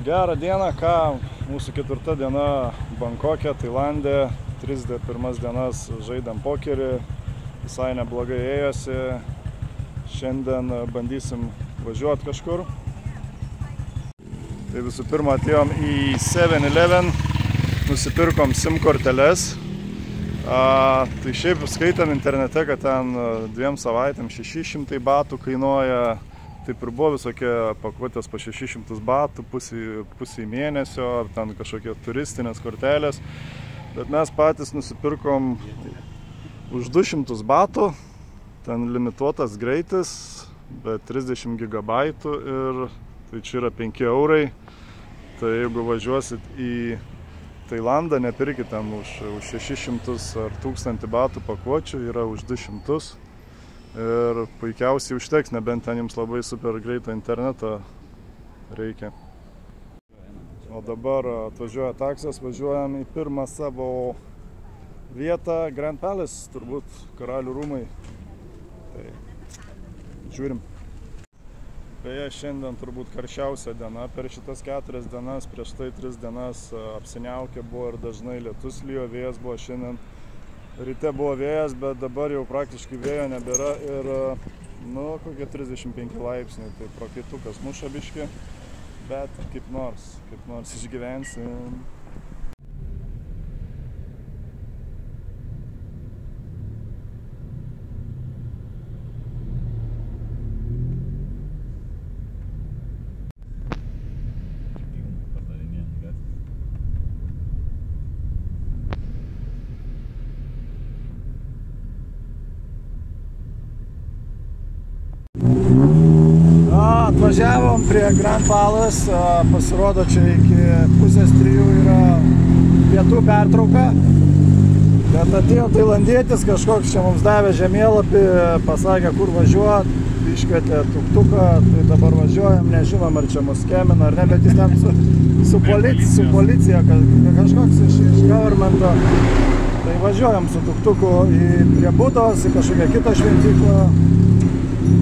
Gerą dieną, ką mūsų 4. diena Bankoke, Tailande, 31 dienas žaidėm pokerį, visai neblogai ėjosi, šiandien bandysim važiuoti kažkur. Tai visų pirma atėjom į 7-Eleven, nusipirkom SIM korteles. Tai šiaip skaitam internete, kad ten 2 savaitėm 600 batų kainuoja. Taip ir buvo visokie pakuotės po 600 batų, pusį mėnesio, ten kažkokie turistinės kortelės. Bet mes patys nusipirkom už 200 batų, ten limituotas greitis, bet 30 gigabaitų ir tai čia yra 5 eurai. Tai jeigu važiuosit į Tailandą, nepirkit ten už 600 ar 1000 batų pakuočių, yra už 200. Ir puikiausiai užteks, nebent ten jums labai super greito interneto reikia. O dabar atvažiuoja taksas, važiuojam į pirmą savo vietą, Grand Palace, turbūt Karalių rūmai. Tai žiūrim. Beje, šiandien turbūt karščiausia diena per šitas 4 dienas, prieš tai 3 dienas apsiniaukė buvo ir dažnai lietus lijo, vėjas buvo šiandien. Ryte buvo vėjas, bet dabar jau praktiškai vėjo nebėra ir, kokie 35 laipsniai, tai prakaitukas muša biškį, bet kaip nors išgyvensim. Atvažiavom prie Grand Palace, pasirodo čia iki 2:30 yra pietų pertrauka. Bet atėjo tailandietis kažkoks, čia mums davė žemėlapį, pasakė kur važiuot, iškvietė tuktuką, tai dabar važiuojam, nežinom ar čia mus skemina ar ne, bet jis ten su policija, kažkoks iš governmento. Tai važiuojam su tuktuku prie Budos, į kažkokią kitą šventyklą.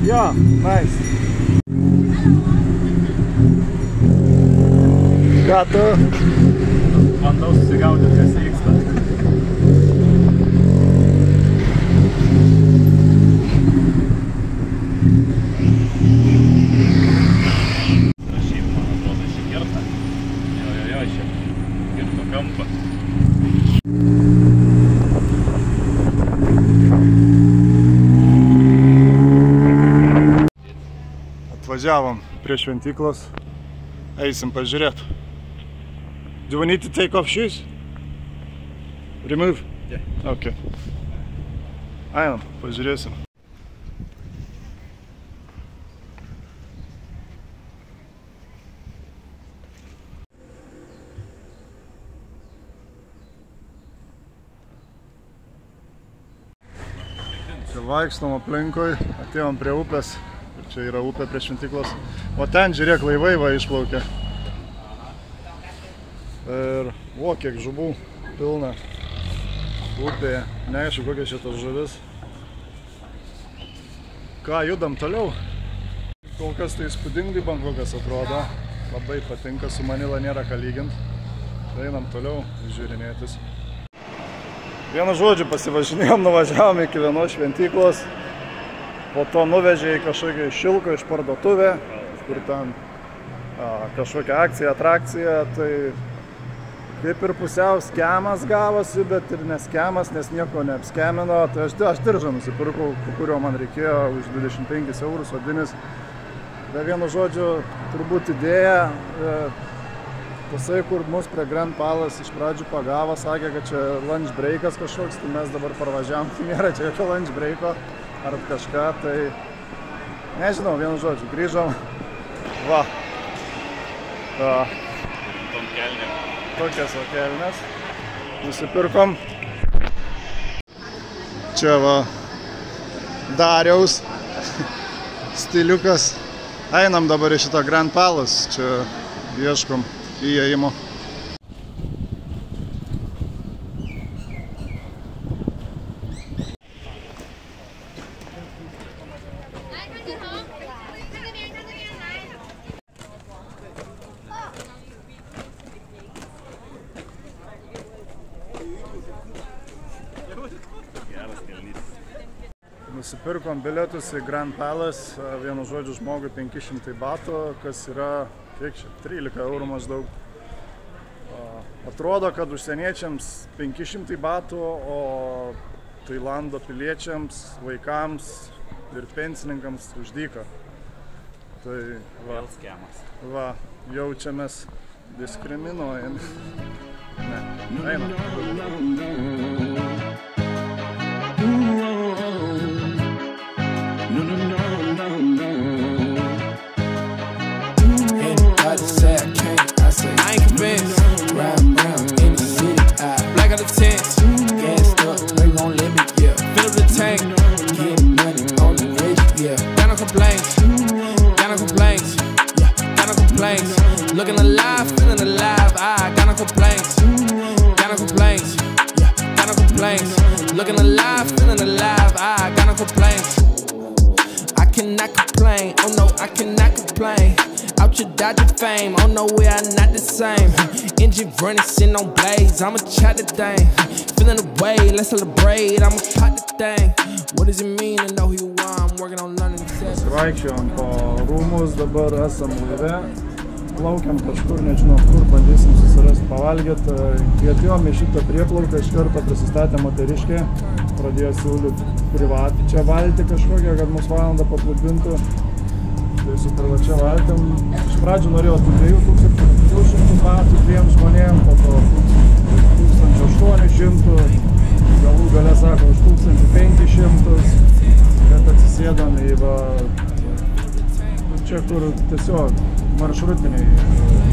Jo, nice. Ką tu? Bandau susigaudyti, kas vyksta. Šiaip, man atrodo, šį kirtą. Jo, šį kirto kampą. Atvažiavom prie šventyklos, eisim pažiūrėti. Do we need to take off shoes? Remove? Yeah. Okay. Einam, pažiūrėsim. Čia vaikštom aplinkui, atėjom prie upės. Čia yra upė prie šventyklos. O ten, žiūrėk, laivai va išplaukia. Ir kiek žuvų pilna upėje. Neaišku, kokia šitas žuvis. Ką, judam toliau? Kol kas tai įspūdingai Bankokas atrodo. Labai patinka, su Manila nėra ką lyginti. Tai einam toliau žiūrinėtis. Vienu žodžiu pasivažinėjom, nuvažiavom iki vienos šventyklos. Po to nuvežė į kažkokią šilko iš parduotuvę, kur ten kažkokia akcija, atrakcija. Tai kaip ir pusiau skemas gavosi, bet ir neskemas, nes nieko neapskemino. Tai aš diržą nusipirkau, kurio man reikėjo už 25 eurus odinis. Bet vienu žodžiu, turbūt idėja. Tasai, kur mus prie Grand Palace iš pradžių pagavo, sakė, kad čia lunch breakas kažkoks, tai mes dabar parvažiavom, tai nėra čia jokio lunch breako ar kažką, tai nežinau, vienu žodžiu, grįžom. Va. Tom kelnėm. Tokias va kelnes. Nusipirkom. Čia va Dariaus stiliukas. Einam dabar į šitą Grand Palace. Čia ieškom įėjimo. Geras kelnys. Nusipirkom bilietus į Grand Palace, vienu žodžiu žmogui 500 batų, kas yra, kiek čia, 13 eurų maždaug. Atrodo, kad užsieniečiams 500 batų, o Tailando piliečiams, vaikams ir pensininkams už dyką. Tai Vėl skemas. va, jaučiamės diskriminuojami. Ne, einam. Looking alive, feeling alive, I got no complaints. Got no complaints, yeah, got no complaints. Looking alive, feeling alive, I got no complaints. I cannot complain, oh no, I cannot complain. Out your dodging fame, oh no, we are not the same. Engine running, sitting on blades, I'ma chat the thing. Feeling the way, let's celebrate, I'ma pop the thing. What does it mean to know who you are? I'm working on London. Vaikščiojom po rūmus, dabar esam laive. Plaukiam kažkur, nežinom kur, bandysim susirasti pavalgyti. Kai atėjom į šitą prieplauką, iš karto prisistatė moteriškė, pradėjo siūlyti privačią valtį kažkokią, kad mus valandą paplūdintų. Tai su privačia valtim. Iš pradžių norėjau 2200 batų 2 žmonėm, po to 1800, galų gale sako už 1500, kad atsisėdom į čia, kur tiesiog maršrutiniai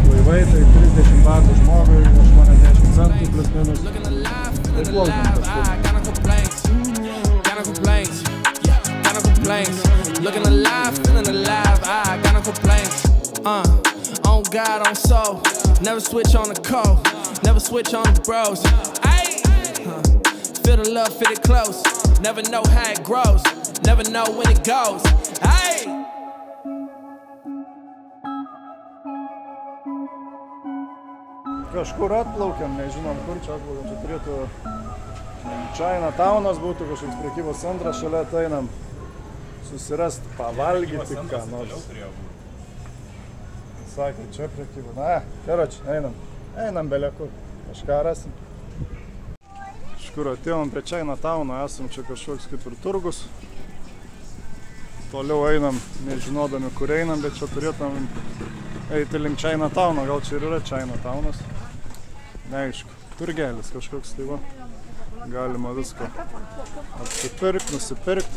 laivai, tai 30 batų žmogui, 80 centų plus minus. Tai plaukiam Looking alive, feeling alive, I got no complaints. On God, on soul, never switch on the code, never switch on the bros. Feel the love, feel it close, never know how it grows, never know when it goes. Kažkur atplaukiam, nežinom kur čia atplaukiam, čia turėtų Chinatownas būtų kažkoks prekybos centras, šalia ateinam susirasti, pavalgyti ką nors. Sakė, čia prekyba, na, karoči, einam belekur, kažką rasim. Iš kur atėjom prie Chinatowno, esam čia kažkoks kaip ir turgus. Toliau einam, nežinodami kur einam, bet čia turėtum eiti link Chinatowno, gal čia ir yra Chinatownas. Neaišku, turgelis kažkoks, tai va, galima viską apsipirkt, nusipirkt.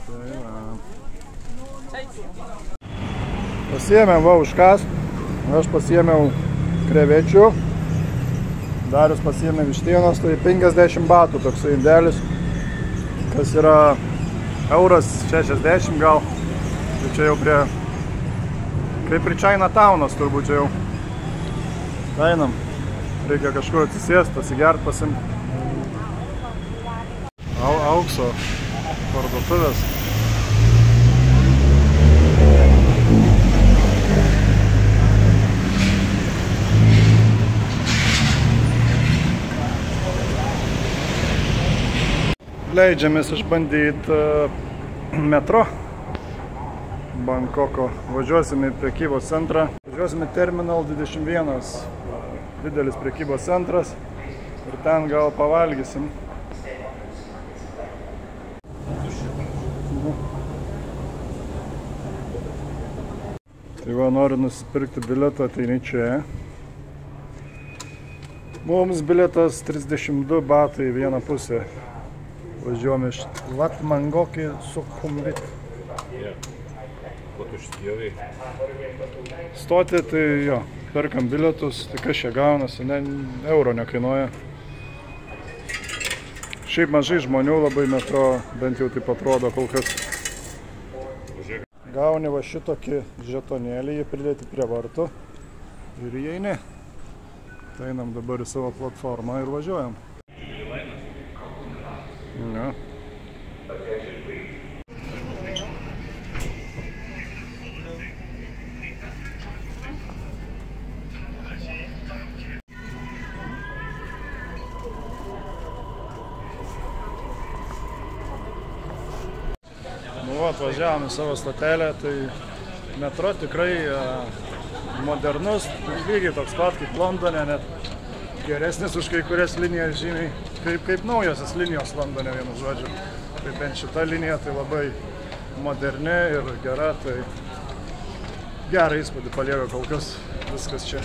Tai va. Pasiėmėm va užkas, aš pasiėmiau krevečių, Darius pasiėmė vištienos, tai 50 batų toksai indelis, kas yra €60 gal, tai čia jau prie, kaip ir Chinatownas turbūt čia jau. Einam. Reikia kažkur atsisėsti, pasigert, pasimti. Aukso parduotuvės. Leidžiamės išbandyti metro Bankoko. Važiuosime į prekybos centrą. Važiuosime į Terminal 21. Didelis prekybos centras ir ten gal pavalgysim. Tai va, noriu nusipirkti bilietą, ateini čia. Mums bilietas 32 batai į vieną pusę. Važiuojame iš Latmangoki Sukhumvit. Ko tu šitjovai? Stoti, tai jo, perkam bilietus, tai kas čia gaunasi, euro nekainuoja. Šiaip mažai žmonių labai metro, bent jau taip atrodo kol kas. Gauni va šitokį žetonėlį, jį pridėti prie vartų ir įeini. Tai einam dabar į savo platformą ir važiuojam. Ja. atvažiavom į savo stotelę, tai metro tikrai modernus, lygiai toks pat kaip Londone, net geresnis už kai kurias linijas žymiai, kaip naujosios linijos Londone, vienu žodžiu. Tai bent šita linija tai labai moderni ir gera, tai gerą įspūdį palieka kol kas viskas čia.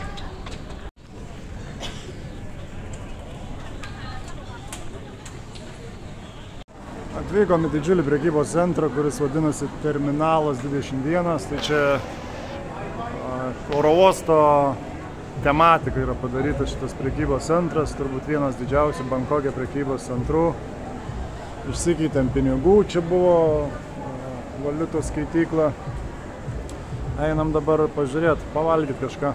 Atvykom į didžiulį prekybos centrą, kuris vadinasi Terminalas 21. Tai čia oro uosto tematika yra padarytas šitas prekybos centras, turbūt vienas didžiausių Bankoke prekybos centrų. Išsikeitėm pinigų, čia buvo valiutos skaitykla. Einam dabar pažiūrėti, pavalgyti kažką.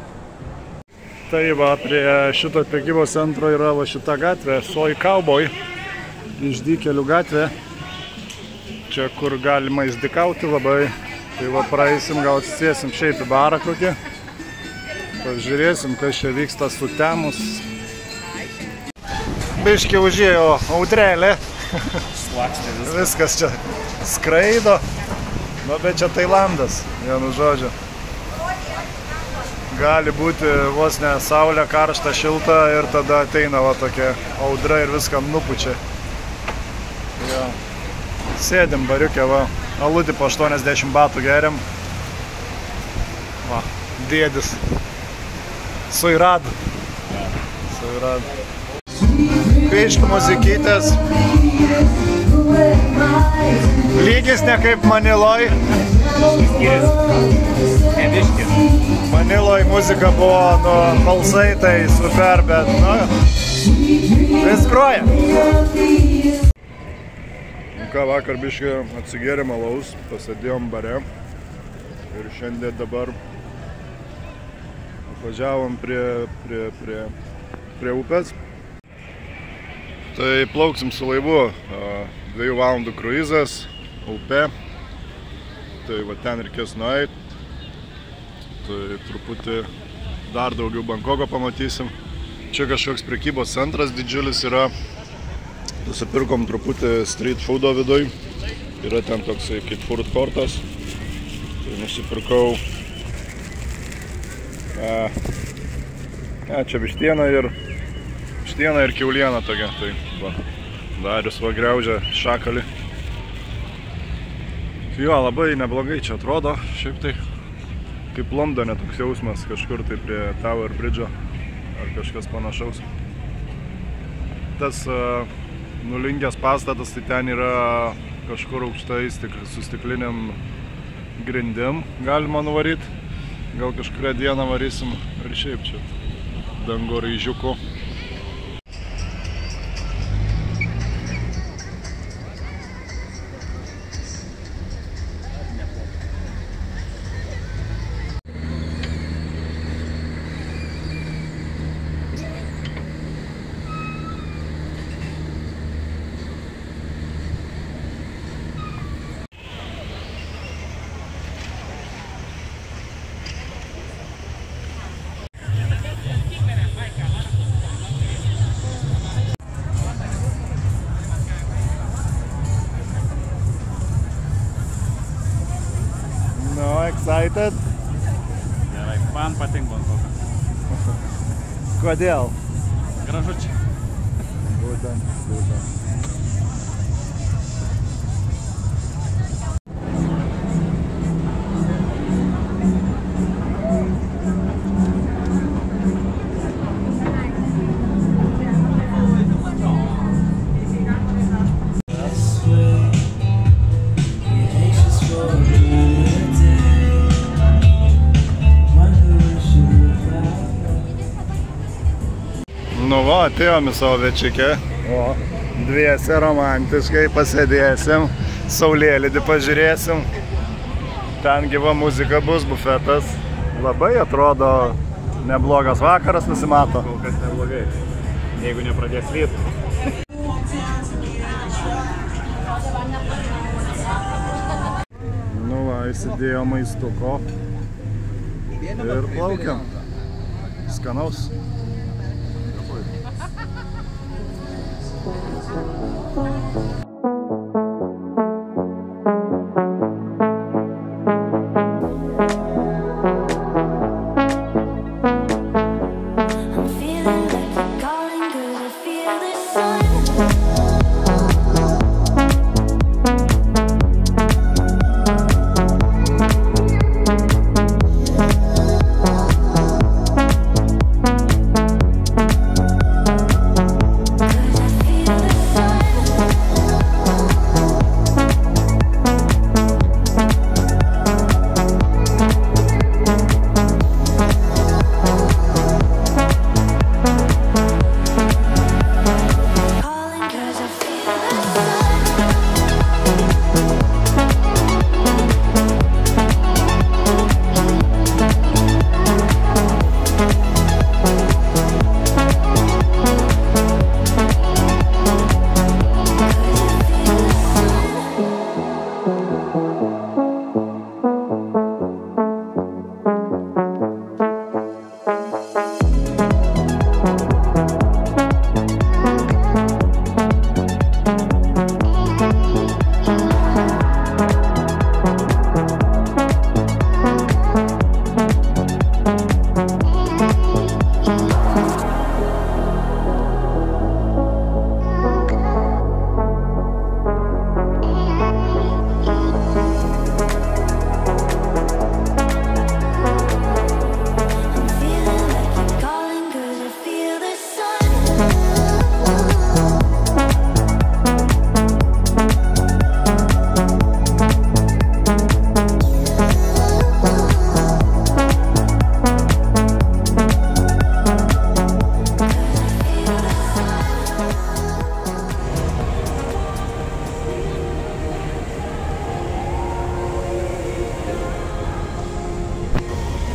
Tai va, prie šito prekybos centro yra va šita gatvė, Soy Cowboy, išdykėlių gatvė. Čia, kur galima išdykauti labai. Tai va, praeisim, gal atsisėsim šiaip į barą kokį. Pažiūrėsim, kas čia vyksta sutemus. Biškį užėjo audrelė. Slakstė viskas. Viskas čia skraido. Nu, bet čia Tailandas, vienu žodžiu. Gali būti vos ne saulė, karšta, šilta ir tada ateina va tokia audra ir viską nupučia. Ja. Sėdim bariuke, va, alutį po 80 batų geriam. Va, dėdis. Suirad. Suirad. Biški muzikytės. Lygis ne kaip Maniloj. Maniloj muzika buvo, nu, balsai tai super, bet, nu, vis groja. Ką, vakar biškį atsigėrėm alaus, pasėdėjom bare ir šiandien dabar atvažiavom prie upės. Tai plauksim su laivu, 2 valandų kruizas, upė, tai va ten reikės nueit, tai truputį dar daugiau Bankoko pamatysim. Čia kažkoks prekybos centras didžiulis yra. Nusipirkom truputį street foodo viduj. Yra ten toksai kaip food courtas. Tai nusipirkau čia vištiena ir kiauliena tokia. Tai va, Darius va griaužia šakalį. Jo, labai neblogai čia atrodo. Šiaip tai kaip Londone toks jausmas kažkur tai prie Tower Bridge'o ar kažkas panašaus. Tas nulingęs pastatas, tai ten yra kažkur aukštai su stikliniam grindim galima nuvaryti. Gal kažkurią dieną varysim ir šiaip čia dango raižiuku. Excited? Gerai, man patinka Bankokas. Kodėl? Gražu čia. Būtent. Nu va, atėjom į savo večikę. O, dviese romantiškai pasėdėsim, saulėlydį pažiūrėsim. Ten gyva muzika bus, bufetas. Labai atrodo neblogas vakaras nusimato. Kol kas neblogai, jeigu nepradės lyt. Nu va, įsidėjo maistuko ir plaukiam. Skanaus.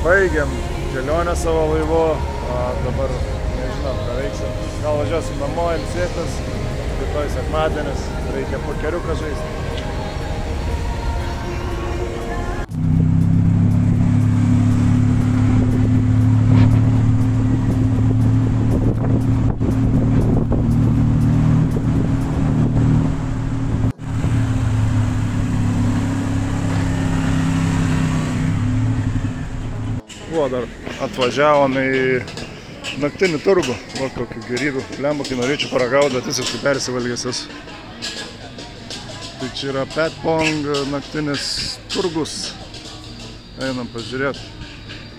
Baigiam kelionę savo laivu, dabar nežinom, ką veiksim. Gal važiuosim namo, ilsėtis, rytoj sekmadienis, reikia pokeriuką žaisti. Dar atvažiavom į naktinį turgų, va kokių gerybių, lemba, kai norėčiau paragauti, bet visiškai persivalgęs esu. Tai čia yra Petpong naktinis turgus, einam pažiūrėti,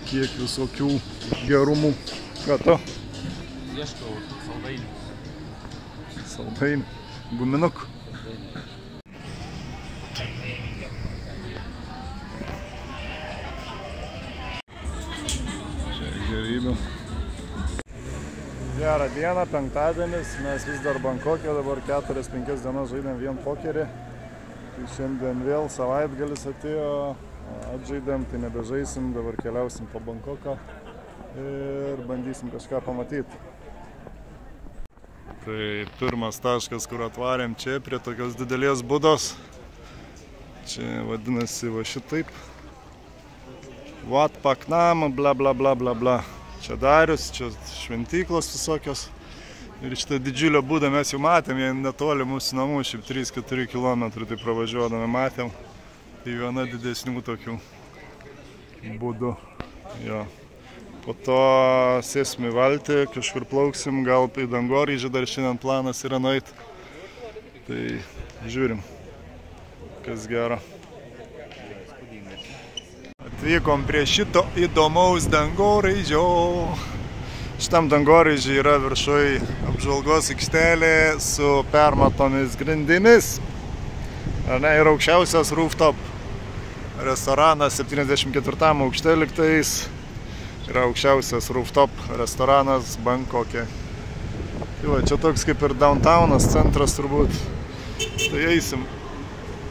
kiek visokių gerumų. Ką to? Ieškau saldainių. Saldainių, guminukų. Gerą dieną, penktadienis, mes vis dar Bankokė, dabar 4-5 dienas žaidėm vien pokerį. Tai šiandien vėl savaitgalis atėjo, atžaidėm, tai nebežaisim, dabar keliausim po Bankoką ir bandysim kažką pamatyti. Tai pirmas taškas, kur atvarėm čia, prie tokios didelės budos. Čia vadinasi va šitaip. Wat Paknam, bla bla bla bla bla. Čia Darius, čia šventyklos visokios. Ir šitą didžiulę būdą mes jau matėm, jie netoli mūsų namų, šiaip 3-4 km tai pravažiuodami matėm. Tai viena didesnių tokių būdų. Jo. Po to sėsim į valtį, kažkur plauksim, gal į Dangoraižį, dar šiandien planas yra nueit. Tai žiūrim, kas gero. Atvykom prie šito įdomaus Dangoraižio. Šitam Dangoraižį yra viršui apžvalgos aikštelė su permatomis grindimis. Ir aukščiausias rooftop restoranas 74 aukšte liktais. Yra aukščiausias rooftop restoranas Bankokė. Tai va, čia toks kaip ir downtownas, centras turbūt. Tai eisim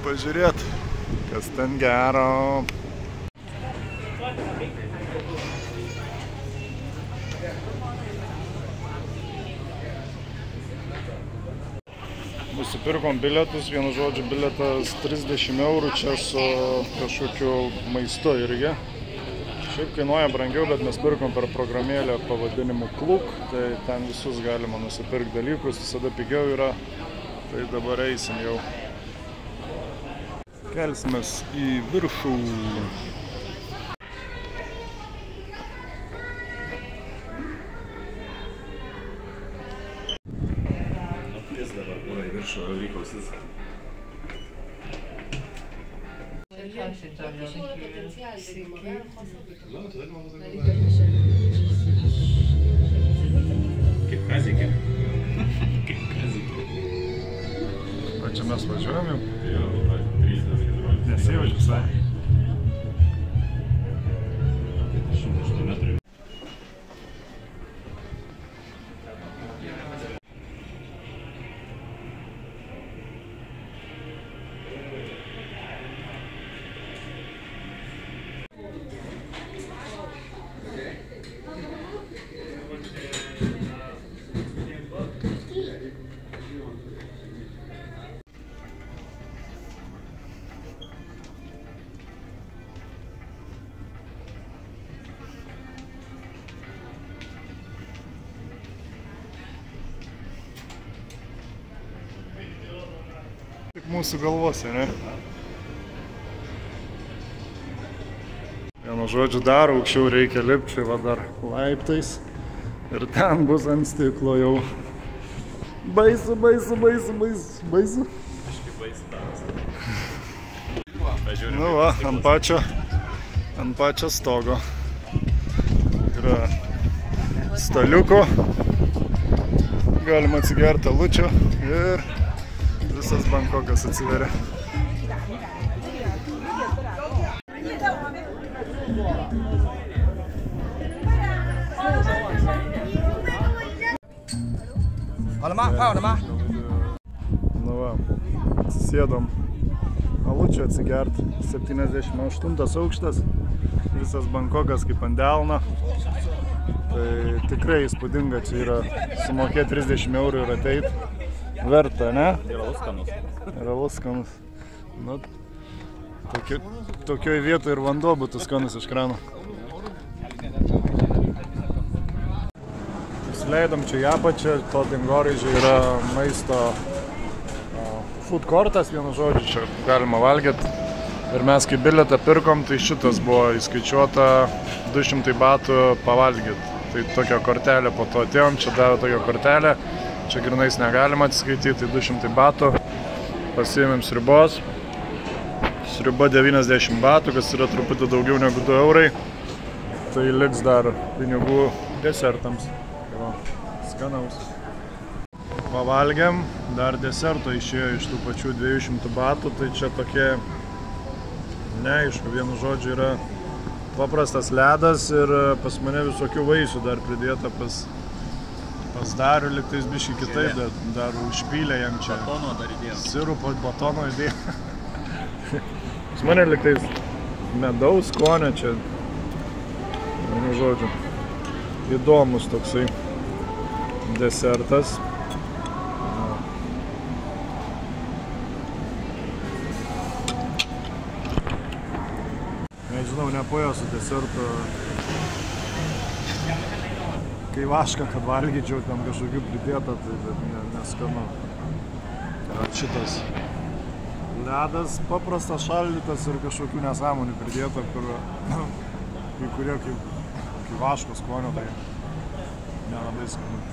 pažiūrėti, kas ten gero. Nusipirkom bilietus, vienu žodžiu bilietas 30 eurų čia su kažkokiu maistu irgi. Šiaip kainuoja brangiau, bet mes pirkom per programėlę pavadinimu Kluk, tai ten visus galima nusipirkti dalykus, visada pigiau yra, tai dabar eisim jau. Kelsimės į viršų. Kaip kazikė. Kaip kazikė. O čia mes važiuojam jau? Jo, 3-4. Nesijaučiu visai. 108 metrų. Tik mūsų galvose, ne? Vienu žodžiu, dar aukščiau reikia lipti, va dar laiptais. Ir ten bus ant stiklo jau. Baisu, baisu, baisu, baisu, baisu. Kažkaip baisu taras. Nu va, ant pačio stogo. Yra staliuko. Galima atsigerti alučio ir visas Bankokas atsiveria. Nu va, atsisėdom alučio atsigert, 78 aukštas. visas Bankokas kaip ant delno. Tai tikrai įspūdinga, čia yra sumokėti 30 eurų ir ateit. Verta, ne? Yra skanus. Yra skanus. Nu, tokioj vietoje ir vanduo būtų skanus iš krano. Įsileidom čia į apačią, to dangoraižio yra maisto food courtas, vienu žodžiu, čia galima valgyti. Ir mes kai bilietą pirkom, tai šitas buvo įskaičiuota 200 batų pavalgyti. Tai tokia kortelė, po to atėjom, čia davė tokią kortelę, čia grinais negalima atsiskaityti, tai 200 batų. Pasiėmėm sriubos. Sriuba 90 batų, kas yra truputį daugiau negu 2 eurai. Tai liks dar pinigų desertams. Skanaus. Pavalgėm, dar deserto išėjo iš tų pačių 200 batų, tai čia tokie, neaišku, vienu žodžiu yra paprastas ledas ir pas mane visokių vaisių dar pridėta pas Darių, liktais biškį kitaip, dar užpylė jam čia. Batono dar įdėjo. Sirupo batono įdėjo. Pas mane liktais medaus skonio čia, vienu žodžiu, įdomus toksai desertas. Nežinau, nepojo su desertu. Kai vašką, kad valgyčiau, tam kažkokių pridėta, tai neskanu. Yra šitas ledas, paprastas šaldytas ir kažkokių nesąmonių pridėta, kur kai kurie kaip vaško skonio, tai nelabai skanu.